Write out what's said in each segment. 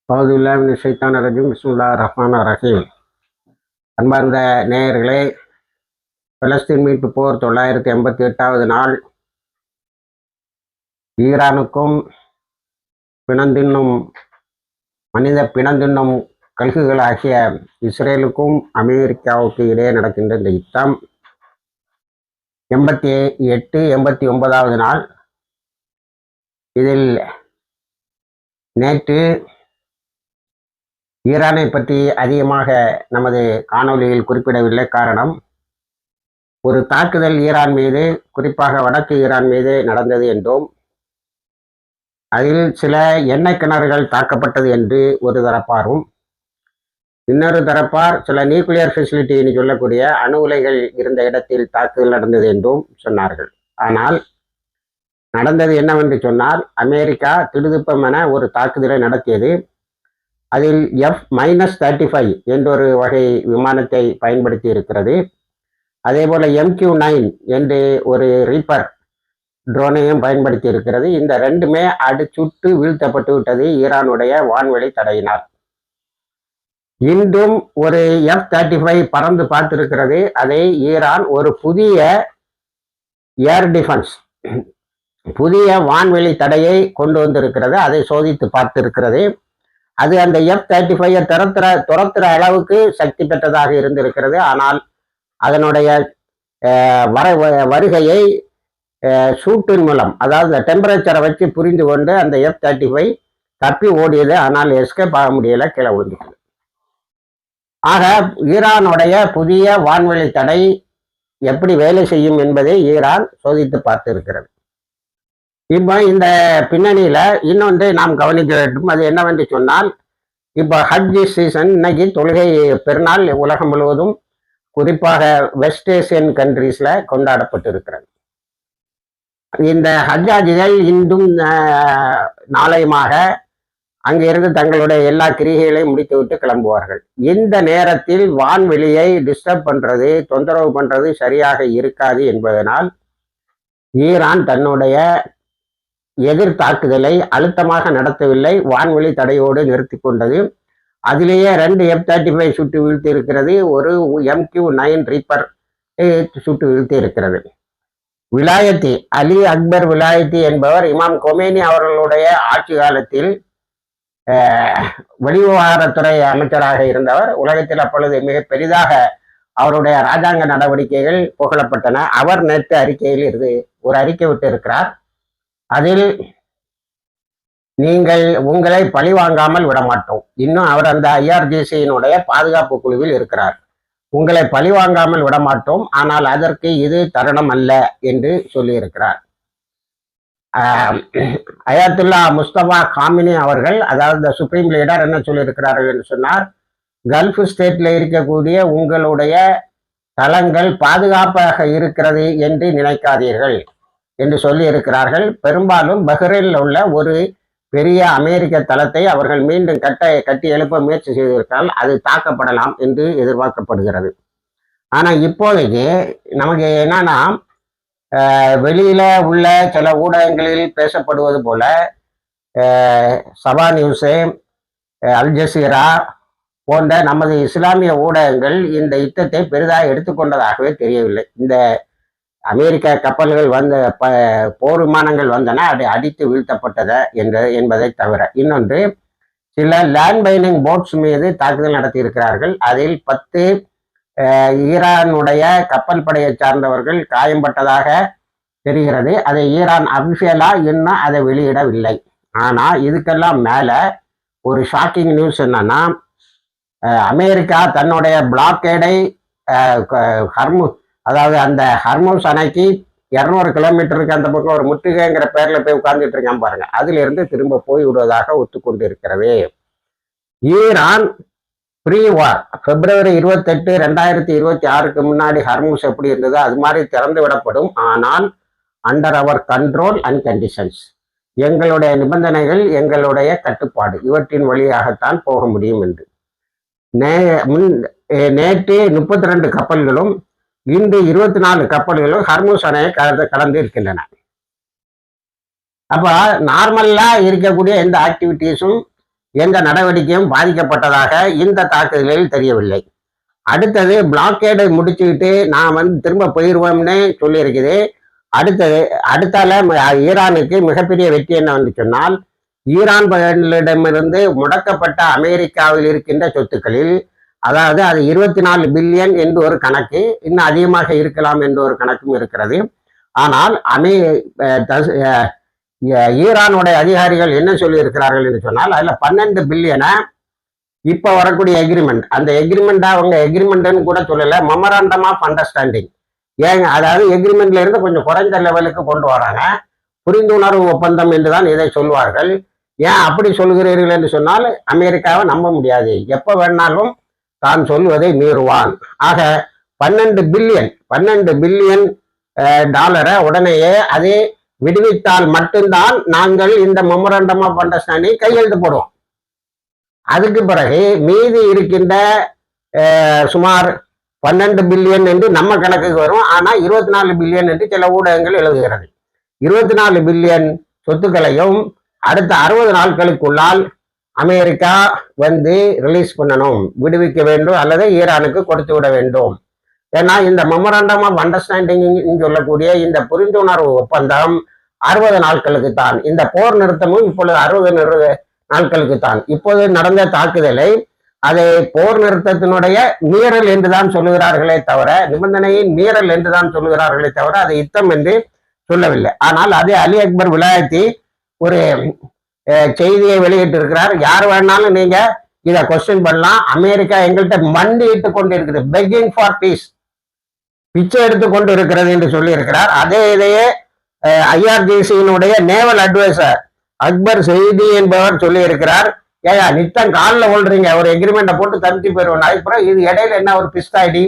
ஷைத்தானிர்ரஜீம் பிஸ்மில்லாஹிர் ரஹ்மானிர் ரஹீம். அன்பார்ந்த நேயர்களே, பலஸ்தீன் மீட்பு போர் 988வது நாள். ஈரானுக்கும் மனித பிணந்தின்னும் கல்குகளாகிய இஸ்ரேலுக்கும் அமெரிக்காவுக்கு இடையே நடக்கின்ற இந்த யுத்தம் 88, 89வது நாள். இதில் நேற்று ஈரானை பற்றி அதிகமாக நமது காணொலியில் குறிப்பிடவில்லை. காரணம், ஒரு தாக்குதல் ஈரான் மீது, குறிப்பாக வடக்கு ஈரான் மீது நடந்தது என்றும், அதில் சில எண்ணெய் கிணறுகள் தாக்கப்பட்டது என்று ஒரு தரப்பாரும், இன்னொரு தரப்பார் சில நியூக்ளியர் ஃபெசிலிட்டின்னு சொல்லக்கூடிய அணு உலைகள் இருந்த இடத்தில் தாக்குதல் நடந்தது என்றும் சொன்னார்கள். ஆனால் நடந்தது என்னவென்று சொன்னால், அமெரிக்கா திடுதிப்பம் என ஒரு தாக்குதலை நடத்தியது. அதில் F-35 என்றொரு வகை விமானத்தை பயன்படுத்தி இருக்கிறது. அதே போல MQ-9 என்று ஒரு ரீப்பர் ட்ரோனையும் பயன்படுத்தி இருக்கிறது. இந்த ரெண்டுமே சுட்டு வீழ்த்தப்பட்டு விட்டது ஈரானுடைய வான்வெளி தடையினால். இன்றும் ஒரு F-35 பறந்து பார்த்திருக்கிறது. அதை ஈரான் ஒரு புதிய ஏர் டிஃபென்ஸ், புதிய வான்வெளி தடையை கொண்டு வந்திருக்கிறது. அதை சோதித்து பார்த்திருக்கிறது. அது அந்த F-35 துரத்துற அளவுக்கு சக்தி பெற்றதாக இருந்திருக்கிறது. ஆனால் அதனுடைய வருகையை சூட்டின் மூலம், அதாவது டெம்பரேச்சரை வச்சு புரிந்து கொண்டு அந்த F-35 தப்பி ஓடியது. ஆனால் எஸ்கேப் ஆக முடியல, கீழே விழுந்துச்சு. ஆக ஈரானுடைய புதிய வான்வெளி தடை எப்படி வேலை செய்யும் என்பதை ஈரான் சோதித்து பார்த்து இருக்கிறது. இப்போ இந்த பின்னணியில இன்னொன்று நாம் கவனிக்க வேண்டும். அது என்னவென்று சொன்னால், இப்போ ஹஜ் சீசன், இன்னைக்கு தொழுகை பெருநாள் உலகம் முழுவதும், குறிப்பாக வெஸ்ட் ஏசியன் கண்ட்ரீஸ்ல கொண்டாடப்பட்டு இருக்கிறது. இந்த ஹஜ்ஜாஜிகள் இன்றும் நாளையுமாக அங்கிருந்து தங்களுடைய எல்லா கிரிகைகளையும் முடித்துவிட்டு கிளம்புவார்கள். இந்த நேரத்தில் வான்வெளியை டிஸ்டர்ப் பண்றது, தொந்தரவு பண்றது சரியாக இருக்காது என்பதனால் ஈரான் தன்னுடைய எதிர் தாக்குதலை அழுத்தமாக நடத்தவில்லை, வான்வெளி தடையோடு நிறுத்தி கொண்டது. அதிலேயே 2 F-35 சுட்டு வீழ்த்தி இருக்கிறது, ஒரு MQ-9 ரீப்பர் சுட்டு வீழ்த்தி இருக்கிறது. விலாயத்தி அலி அக்பர் விலாயத்தி என்பவர் இமாம் கொமேனி அவர்களுடைய ஆட்சி காலத்தில் வெளிவிவகாரத்துறை அமைச்சராக இருந்தவர். உலகத்தில் அப்பொழுது மிக பெரிதாக அவருடைய இராஜாங்க நடவடிக்கைகள் புகழப்பட்டன. அவர் நேற்று அறிக்கையில் ஒரு அறிக்கை விட்டு இருக்கிறார். அதில் நீங்கள் உங்களை பழி வாங்காமல் விடமாட்டோம். இன்னும் அவர் அந்த IRGC-யினுடைய பாதுகாப்பு குழுவில் இருக்கிறார். உங்களை பழி வாங்காமல் விடமாட்டோம், ஆனால் அதற்கு இது தருணம் அல்ல என்று சொல்லியிருக்கிறார். அயாத்துல்லா முஸ்தபா காமினி அவர்கள், அதாவது சுப்ரீம் லீடர், என்ன சொல்லியிருக்கிறார்கள் என்று சொன்னார், கல்ஃப் ஸ்டேட்ல இருக்கக்கூடிய உங்களுடைய தளங்கள் பாதுகாப்பாக இருக்கிறது என்று நினைக்காதீர்கள் என்று சொல்லி இருக்கிறார்கள். பெரும்பாலும் பஹ்ரைனில் உள்ள ஒரு பெரிய அமெரிக்க தளத்தை அவர்கள் மீண்டும் கட்டி எழுப்ப முயற்சி செய்திருக்கிறால் அது தாக்கப்படலாம் என்று எதிர்பார்க்கப்படுகிறது. ஆனா இப்போதைக்கு நமக்கு என்னன்னா, வெளியில உள்ள சில ஊடகங்களில் பேசப்படுவது போல சபா நியூஸு, அல் ஜசீரா போன்ற நமது இஸ்லாமிய ஊடகங்கள் இந்த யுத்தத்தை பெரிதாக எடுத்துக்கொண்டதாகவே தெரியவில்லை. இந்த அமெரிக்க கப்பல்கள் போர் விமானங்கள் வந்தன, அது அடித்து வீழ்த்தப்பட்டத என்பதை தவிர, இன்னொன்று சில லேண்ட் மைனிங் போட்ஸ் மீது தாக்குதல் நடத்தி இருக்கிறார்கள். அதில் 10 ஈரானுடைய கப்பல் படையை சார்ந்தவர்கள் காயம்பட்டதாக தெரிகிறது. அதை ஈரான் அபிஷியலா இன்னும் அதை வெளியிடவில்லை. ஆனா இதுக்கெல்லாம் மேல ஒரு ஷாக்கிங் நியூஸ் என்னன்னா, அமெரிக்கா தன்னுடைய பிளாக்கேடை அதாவது அந்த ஹர்மூஸ் அணைக்கு 200 கிலோமீட்டருக்கு அந்த பக்கம் ஒரு முற்றுகைங்கிற பேர்ல போய் உட்கார்ந்துட்டு இருக்கான் பாருங்க, அதுல இருந்து திரும்ப போய் விடுவதாக ஒத்துக்கொண்டு இருக்கிறது. ஈரான் ப்ரீ வார் February 28, 2026க்கு முன்னாடி ஹர்மூஸ் எப்படி இருந்ததோ அது மாதிரி திறந்து விடப்படும், ஆனால் under our control and conditions, எங்களுடைய நிபந்தனைகள், எங்களுடைய கட்டுப்பாடு, இவற்றின் வழியாகத்தான் போக முடியும் என்று. நேற்று 32 கப்பல்களும் இன்று 24 கப்பல்களும் ஹர்மூஸ் அணையை கடந்து இருக்கின்றன. அப்ப நார்மலா இருக்கக்கூடிய எந்த ஆக்டிவிட்டிஸும் எந்த நடவடிக்கையும் பாதிக்கப்பட்டதாக இந்த தாக்குதலில் தெரியவில்லை. அடுத்தது பிளாக்கேடை முடிச்சுக்கிட்டு நான் திரும்ப போயிடுவோம்னு சொல்லியிருக்குது. அடுத்தால ஈரானுக்கு மிகப்பெரிய வெற்றி என்னவென்று சொன்னால், ஈரானிடமிருந்து முடக்கப்பட்ட அமெரிக்காவில் இருக்கின்ற சொத்துக்களில், அதாவது அது 24 பில்லியன் என்று ஒரு கணக்கு, இன்னும் அதிகமாக இருக்கலாம் என்று ஒரு கணக்கும் இருக்கிறது. ஆனால் ஈரானுடைய அதிகாரிகள் என்ன சொல்லி இருக்கிறார்கள் என்று சொன்னால், அதுல 12 பில்லியனை இப்ப வரக்கூடிய எக்ரிமெண்ட், அந்த எக்ரிமெண்டா அவங்க எக்ரிமெண்ட்னு கூட சொல்லல, மெமராண்டம் ஆஃப் அண்டர்ஸ்டாண்டிங். ஏங்க, அதாவது எக்ரிமெண்ட்ல இருந்து கொஞ்சம் குறைந்த லெவலுக்கு கொண்டு வராங்க. புரிந்துணர்வு ஒப்பந்தம் என்றுதான் இதை சொல்வார்கள். ஏன் அப்படி சொல்கிறீர்கள் என்று சொன்னால், அமெரிக்காவை நம்ப முடியாது, எப்ப வேணாலும் தான் சொல்வதை மீறுவான். ஆக 12 பில்லியன் டாலரை உடனேயே அதை விடுவித்தால் மட்டும்தான் நாங்கள் இந்த மெமராண்டம் ஆஃப் அண்டர்ஸ்டாண்டிங் கையெழுத்து போடுவோம். அதுக்கு பிறகு மீதி இருக்கின்ற சுமார் 12 பில்லியன் என்று நம்ம கணக்குக்கு வரும். ஆனா 24 பில்லியன் என்று சில ஊடகங்கள் எழுதுகிறது. 24 பில்லியன் சொத்துக்களையும் அடுத்த 60 நாட்களுக்குள்ளால் அமெரிக்கா ரிலீஸ் பண்ணணும், விடுவிக்க வேண்டும், அல்லது ஈரானுக்கு கொடுத்து விட வேண்டும். ஏன்னா இந்த மெமராண்டம் ஆஃப் அண்டர்ஸ்டாண்டிங் சொல்லக்கூடிய இந்த புரிந்துணர்வு ஒப்பந்தம் 60 நாட்களுக்கு தான். இந்த போர் நிறுத்தமும் இப்பொழுது 60 நாட்களுக்கு தான். இப்போது நடந்த தாக்குதலை அதை போர் நிறுத்தத்தினுடைய மீறல் என்றுதான் சொல்லுகிறார்களே தவிர, நிபந்தனையின் மீறல் என்றுதான் சொல்லுகிறார்களே தவிர, அதை யுத்தம் என்று சொல்லவில்லை. ஆனால் அதே அலி அக்பர் விலாயத்தி ஒரு செய்தியை வெளியிட்டு இருக்கிறார். யார் வேணாலும் நீங்க இதை கொஸ்டின் பண்ணலாம். அமெரிக்கா எங்கள்கிட்ட மண்டிட்டு கொண்டு இருக்குது, பெக்கிங் ஃபார் பீஸ், பிச்சை எடுத்து கொண்டு இருக்கிறது என்று சொல்லி இருக்கிறார். அதே இதையே ஐஆர்ஜிசியினுடைய நேவல் அட்வைசர் அக்பர் செய்தி என்பவர் சொல்லி இருக்கிறார். ஏயா நித்தம் காலில் கொள்றீங்க, ஒரு எக்ரிமெண்ட்டை போட்டு தடுத்து போயிடுவோம். அதுக்கப்புறம் இது இடையில என்ன ஒரு பிஸ்தாடி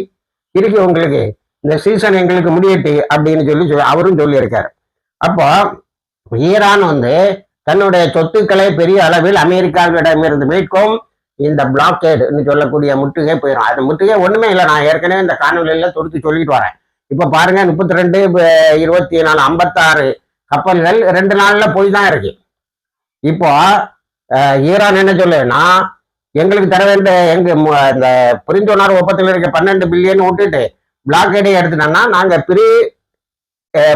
இருக்கு உங்களுக்கு, இந்த சீசன் எங்களுக்கு முடியட்டு அப்படின்னு சொல்லி அவரும் சொல்லியிருக்காரு. அப்போ ஈரான் தன்னுடைய சொத்துக்களை பெரிய அளவில் அமெரிக்காவிடமிருந்து மீட்கும் இந்த பிளாக்கேடுன்னு சொல்லக்கூடிய முற்றுகை போயிடும். அது முற்றுகை ஒண்ணுமே இல்லை. நான் ஏற்கனவே இந்த காணொலியில தொடுத்து சொல்லிட்டு வரேன். இப்ப பாருங்க, 32, 24, 56 கப்பல்கள் 2 நாள்ல போய் தான் இருக்கு. இப்போ ஈரான் என்ன சொல்லுன்னா, எங்களுக்கு தர வேண்டிய இந்த புரிந்துணர்வு ஒப்பந்தத்தில் இருக்க 12 பில்லியன் விட்டுட்டு பிளாக்கேடை எடுத்துட்டோம்னா நாங்க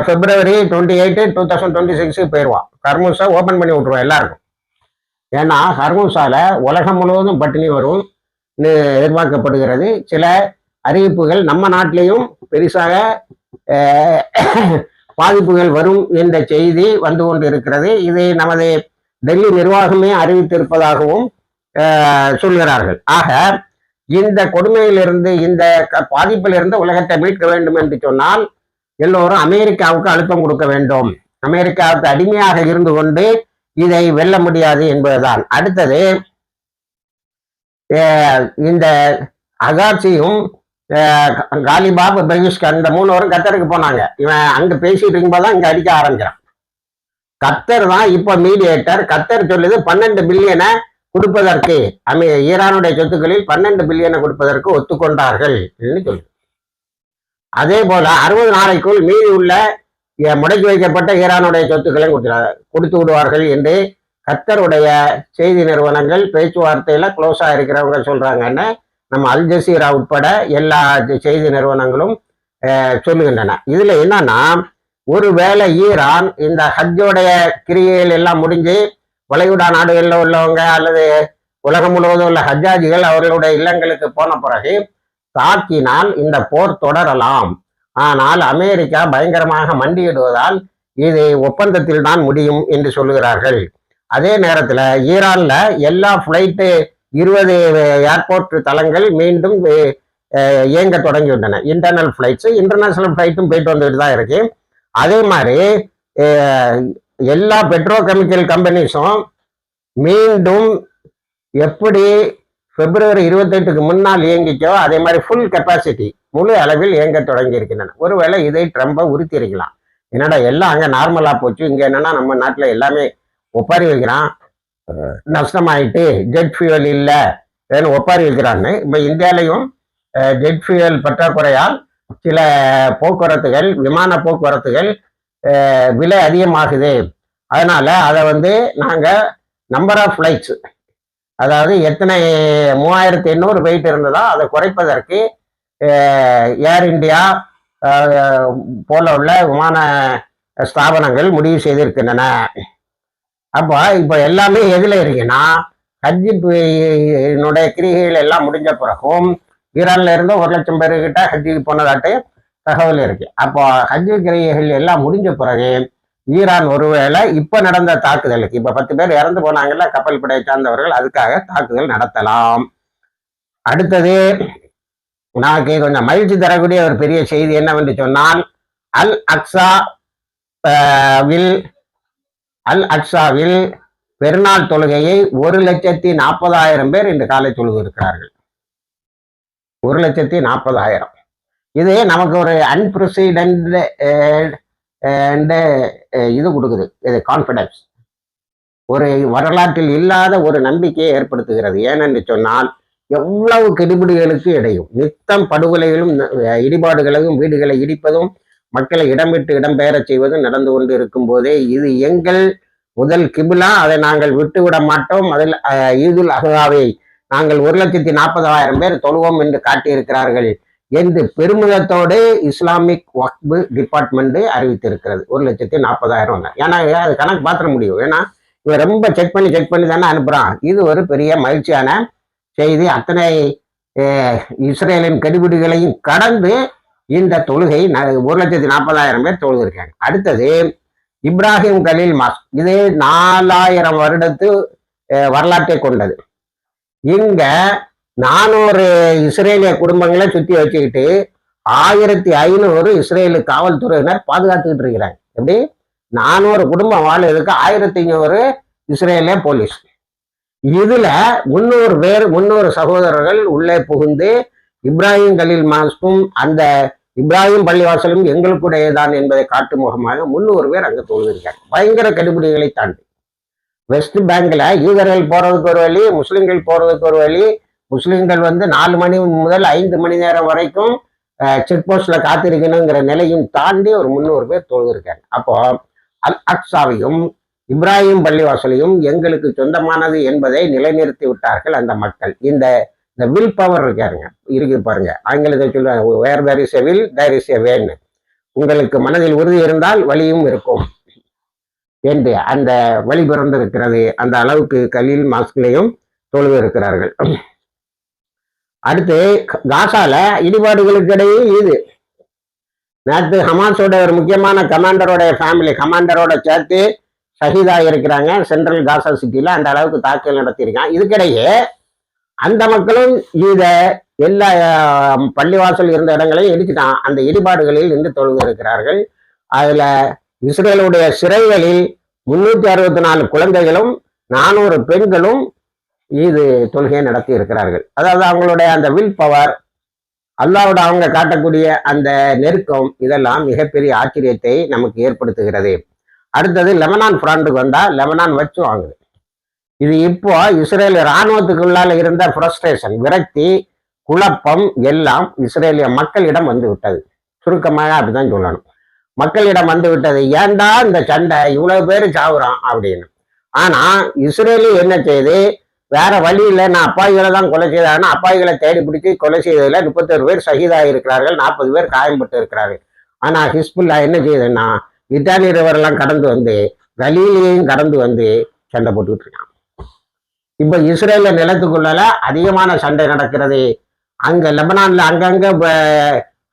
February 28, 2026 போயிடுவோம். ஹர்முஸை ஓபன் பண்ணி விட்டுருவோம் எல்லாருக்கும். ஏன்னா ஹர்முஸால உலகம் முழுவதும் பட்டினி வரும் எதிர்பார்க்கப்படுகிறது. சில அறிவிப்புகள் நம்ம நாட்டிலையும் பெருசாக பாதிப்புகள் வரும் என்ற செய்தி வந்து கொண்டு இருக்கிறது. இதை நமது டெல்லி நிர்வாகமே அறிவித்திருப்பதாகவும் சொல்கிறார்கள். ஆக இந்த கொடுமையிலிருந்து, இந்த பாதிப்பிலிருந்து உலகத்தை மீட்க வேண்டும் என்று சொன்னால் எல்லோரும் அமெரிக்காவுக்கு அழுத்தம் கொடுக்க வேண்டும். அமெரிக்காவுக்கு அடிமையாக இருந்து கொண்டு இதை வெல்ல முடியாது என்பதுதான். அடுத்தது இந்த அகாட்சியும் காலிபாப் பெகிஸ்கர் இந்த 3 பேரும் கத்தருக்கு போனாங்க. இவன் அங்க பேசிட்டு இருக்கும்போதுதான் இங்க அடிக்க ஆரம்பிக்கிறான். கத்தர் தான் இப்ப மீடியேட்டர். கத்தர் சொல்லுது 12 பில்லியனை கொடுப்பதற்கு, ஈரானுடைய சொத்துக்களில் 12 பில்லியனை கொடுப்பதற்கு ஒத்துக்கொண்டார்கள் என்று சொல்லு. அதே போல 60 நாளைக்குள் மீதி உள்ள முடக்கி வைக்கப்பட்ட ஈரானுடைய சொத்துக்களை கொடுத்து விடுவார்கள் என்று கத்தருடைய செய்தி நிறுவனங்கள் பேச்சுவார்த்தையில க்ளோஸா இருக்கிறவங்க சொல்றாங்கன்னு நம்ம அல் ஜசீரா உட்பட எல்லா செய்தி நிறுவனங்களும் சொல்லுகின்றன. இதுல என்னன்னா, ஒருவேளை ஈரான் இந்த ஹஜ்ஜோடைய கிரியைகள் எல்லாம் முடிஞ்சு வளைகுடா நாடுகளில் உள்ளவங்க அல்லது உலகம் முழுவதும் உள்ள ஹஜ்ஜாஜிகள் அவர்களுடைய இல்லங்களுக்கு போன பிறகு தாக்கினால் இந்த போர் தொடரலாம். ஆனால் அமெரிக்கா பயங்கரமாக மண்டியிடுவதால் இது ஒப்பந்தத்தில் தான் முடியும் என்று சொல்லுகிறார்கள். அதே நேரத்தில் ஈரான்ல எல்லா ஃப்ளைட்டு 20 ஏர்போர்ட் தளங்கள் மீண்டும் இயங்க தொடங்கிவிட்டன. இன்டர்னல் ஃப்ளைட்ஸ், இன்டர்நேஷனல் ஃப்ளைட்டும் போயிட்டு வந்துட்டு தான் இருக்கு. அதே மாதிரி எல்லா பெட்ரோகெமிக்கல் கம்பெனிஸும் மீண்டும் எப்படி February 28க்கு முன்னால் இயங்கிச்சோ அதே மாதிரி ஃபுல் கெப்பாசிட்டி முழு அளவில் இயங்க தொடங்கி இருக்கின்றன. ஒருவேளை இதை ட்ரம்பை உறுத்தி இருக்கலாம். என்னடா எல்லாம் அங்கே நார்மலா போச்சு, இங்க என்னன்னா நம்ம நாட்டில் எல்லாமே ஒப்பாரி வைக்கிறான், நஷ்டமாயிட்டு ஜெட் ஃபியூவல் இல்லை ஒப்பாரி வைக்கிறான்னு. இப்போ இந்தியாலையும் ஜெட் ஃபியூவல் பற்றாக்குறையால் சில போக்குவரத்துகள், விமான போக்குவரத்துகள் விலை அதிகமாகுது. அதனால அதை நாங்கள் நம்பர் ஆஃப் ஃப்ளைட்ஸ் அதாவது எத்தனை 3800 போயிட்டு இருந்ததோ அதை குறைப்பதற்கு ஏர் இந்தியா போல உள்ள விமான ஸ்தாபனங்கள் முடிவு செய்திருக்கின்றன. அப்போ இப்போ எல்லாமே எதுல இருக்குன்னா, ஹஜ்ஜினுடைய கிரிகைகள் எல்லாம் முடிஞ்ச பிறகும் ஈரான்ல இருந்து 1,00,000 பேருக்கிட்ட ஹஜ்ஜிக்கு போனதாட்டு தகவல் இருக்கு. அப்போ ஹஜ்ஜு கிரிகைகள் எல்லாம் முடிஞ்ச பிறகு ஈரான் ஒருவேளை இப்ப நடந்த தாக்குதலுக்கு, இப்ப 10 பேர் இறந்து போனாங்கல்ல கப்பல் படையை சார்ந்தவர்கள், அதுக்காக தாக்குதல் நடத்தலாம். அடுத்தது நமக்கு கொஞ்சம் மகிழ்ச்சி தரக்கூடிய ஒரு பெரிய செய்தி என்னவென்று சொன்னால், அல் அக்ஸாவில் பெருநாள் தொழுகையை 1,40,000 பேர் இன்று காலை தொழுது இருக்கிறார்கள். 1,40,000. இது நமக்கு ஒரு அன்பிரசிடென்ட் இது கொடுக்குது, இது கான்பிடன்ஸ். ஒரு வரலாற்றில் இல்லாத ஒரு நம்பிக்கையை ஏற்படுத்துகிறது. ஏனென்று சொன்னால், எவ்வளவு கெடுபிடிகளுக்கு இடையும் நித்தம் படுகொலைகளும் இடிபாடுகளும் வீடுகளை இடிப்பதும் மக்களை இடம்பெற்று இடம்பெயரச் செய்வதும் நடந்து கொண்டு இருக்கும் போதே இது எங்கள் முதல் கிபிலா, அதை நாங்கள் விட்டுவிட மாட்டோம், அதில் ஈதுல் அஹாவை நாங்கள் 1,40,000 பேர் தொழுவோம் என்று காட்டியிருக்கிறார்கள் என்று பெருமிதத்தோடு இஸ்லாமிக் வக்ஃபு டிபார்ட்மெண்ட் அறிவித்திருக்கிறது. 1,40,000. ஏன்னா அது கணக்கு பார்த்துட முடியும். ஏன்னா இவன் ரொம்ப செக் பண்ணி தானே அனுப்புறான். இது ஒரு பெரிய மகிழ்ச்சியான செய்தி. அத்தனை இஸ்ரேலின் கெடுபிடிகளையும் கடந்து இந்த தொழுகை 1,40,000 பேர் தொழுகிருக்காங்க. அடுத்தது இப்ராஹிம் கலீல் மாஸ்க். இது 4000 வருடத்து வரலாற்றை கொண்டது. இங்க 400 இஸ்ரேலிய குடும்பங்களை சுத்தி வச்சுக்கிட்டு 1500 இஸ்ரேலு காவல்துறையினர் பாதுகாத்துக்கிட்டு இருக்கிறாங்க. எப்படி 400 குடும்பம் வாழ்றதுக்கு 1500 இஸ்ரேலிய போலீஸ். இதுல 300 சகோதரர்கள் உள்ளே புகுந்து இப்ராஹிம் கலீல் மாஸ்கும் அந்த இப்ராஹிம் பள்ளிவாசலும் எங்களுக்குடையதான் என்பதை காட்டும் முகமாக 300 பேர் அங்க தொழுதிருக்காங்க. பயங்கர கடுபிடிகளை தாண்டி வெஸ்ட் பேங்க்ல யூதர்கள் போறதுக்கு ஒரு வழி, முஸ்லிம்கள் போறதுக்கு ஒரு வழி. முஸ்லிம்கள் 4 மணி முதல் 5 மணி நேரம் வரைக்கும் செக் போஸ்ட்ல காத்திருக்கணுங்கிற நிலையும் தாண்டி ஒரு 300 பேர் தொழுதிருக்காங்க. அப்போ அல் அக்ஸாவையும் இப்ராஹிம் பள்ளிவாசலையும் எங்களுக்கு சொந்தமானது என்பதை நிலைநிறுத்தி விட்டார்கள் அந்த மக்கள். இந்த வில் பவர் இருக்கு பாருங்க. ஆங்கிலத்தில் சொல்லுவாங்க, where there is a will there is a வேன்னு. உங்களுக்கு மனதில் உறுதி இருந்தால் வழியும் இருக்கும் என்று அந்த வழி பிறந்திருக்கிறது. அந்த அளவுக்கு கலீல் மாஸ்கிலையும் தொழுது இருக்கிறார்கள். அடுத்து காசால இடிபாடுகளுக்கு இடையே இது நேற்று ஹமாஸோட ஒரு முக்கியமான கமாண்டரோட சேர்த்து ஷஹீதாக இருக்கிறாங்க சென்ட்ரல் காசா சிட்டியில. அந்த அளவுக்கு தாக்குதல் நடத்தியிருக்காங்க. இதுக்கிடையே அந்த மக்களும் இத எல்லா பள்ளிவாசல் இருந்த இடங்களையும் இடிச்சுட்டான். அந்த இடிபாடுகளில் நின்று தொழுது இருக்கிறார்கள். அதுல இஸ்ரேலுடைய சிறைகளில் 364 குழந்தைகளும் 400 பெண்களும் இது தொழுகையை நடத்தி இருக்கிறார்கள். அதாவது அவங்களுடைய அந்த வில் பவர், அல்லாவோட அவங்க காட்டக்கூடிய அந்த நெருக்கம், இதெல்லாம் மிகப்பெரிய ஆச்சரியத்தை நமக்கு ஏற்படுத்துகிறது. அடுத்தது லெபனான் ஃப்ரண்ட்டுக்கு வந்தா லெபனான் வச்சு வாங்குது. இது இப்போ இஸ்ரேல் இராணுவத்துக்குள்ளால இருந்த ஃப்ரஸ்ட்ரேஷன், விரக்தி, குழப்பம் எல்லாம் இஸ்ரேலிய மக்களிடம் வந்து விட்டது. சுருக்கமாக அப்படிதான் சொல்லணும். மக்களிடம் வந்து விட்டது. ஏன்டா இந்த சண்டை, இவ்வளவு பேர் சாவுறான் அப்படின்னு. ஆனா இஸ்ரேலி என்ன செய்யுது, வேற வழி இல்லை, நான் அப்பாயிகளை தான் கொலை செய்தாங்கன்னா அப்பாயிகளை தேடி பிடிச்சி கொலை செய்ததுல 31 பேர் ஷஹீதாக இருக்கிறார்கள், 40 பேர் காயம்பட்டு இருக்கிறார்கள். ஆனா ஹிஸ்புல்லா என்ன செய்யுதுன்னா, இட்டாலி ரிவரெல்லாம் கடந்து வந்து கலீலியையும் கடந்து வந்து சண்டை போட்டுக்கிட்டு இருக்கான். இப்ப இஸ்ரேல நிலத்துக்குள்ளால அதிகமான சண்டை நடக்கிறது. அங்க லெபனான்ல அங்கங்க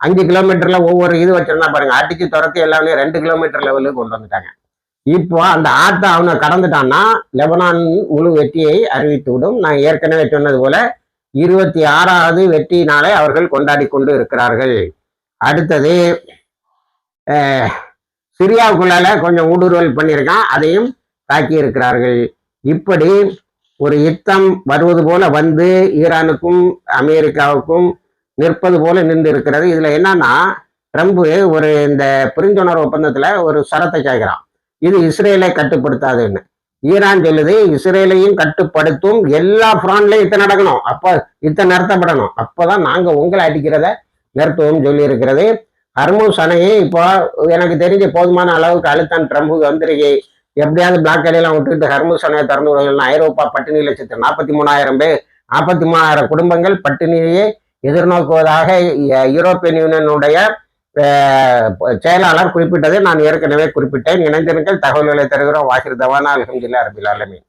5 கிலோமீட்டர்ல ஒவ்வொரு இது வச்சிருந்தா பாருங்க, அடிச்சு துரத்தி எல்லாமே 2 கிலோமீட்டர் லெவலுக்கு கொண்டு வந்துட்டாங்க. இப்போ அந்த ஆத்தை அவனை கடந்துட்டான்னா லெபனான் முழு வெற்றியை அறிவித்து விடும். நான் ஏற்கனவே சொன்னது போல 26வது வெற்றி நாளை அவர்கள் கொண்டாடி கொண்டு இருக்கிறார்கள். அடுத்தது சிரியாவுக்குள்ளால கொஞ்சம் ஊடுருவல் பண்ணியிருக்கான், அதையும் தாக்கி இருக்கிறார்கள். இப்படி ஒரு யுத்தம் வருவது போல வந்து ஈரானுக்கும் அமெரிக்காவுக்கும் நிற்பது போல நின்று இருக்கிறது. இதுல என்னன்னா, ட்ரம்ப் ஒரு இந்த புரிந்துணர்வு ஒப்பந்தத்துல ஒரு சரத்தை கேட்கிறான், இது இஸ்ரேலை கட்டுப்படுத்தாதுன்னு. ஈரான் சொல்லுது இஸ்ரேலையும் கட்டுப்படுத்தும், எல்லா ஃப்ரான்ட்லயும் யுத்தம் நடக்கணும், அப்ப யுத்தம் நிறுத்தப்படணும், அப்பதான் நாங்க உங்களை அடிக்கிறத நிறுத்துவோம் சொல்லி இருக்கிறது. ஹர்முஸ் அணையை இப்போ எனக்கு தெரிஞ்ச போதுமான அளவுக்கு அழுத்தம் ட்ரம்புக்கு வந்திருக்கு. எப்படியாவது பிளாக் எல்லாம் விட்டுக்கிட்டு ஹர்முஸ் அணையை திறந்து விடுங்கள். ஐரோப்பா பட்டினியில் செத்து 43,000 பேர், 43,000 குடும்பங்கள் பட்டினியை எதிர்நோக்குவதாக யூரோப்பியன் யூனியனுடைய செயலாளர் குறிப்பிட்டதை நான் ஏற்கனவே குறிப்பிட்டேன். இணைந்திருங்கள், தகவல்களை தருகிறோம். வாஹிர் தவானா, அல்ஹம்துலில்லாஹி ரபில் ஆலமீன்.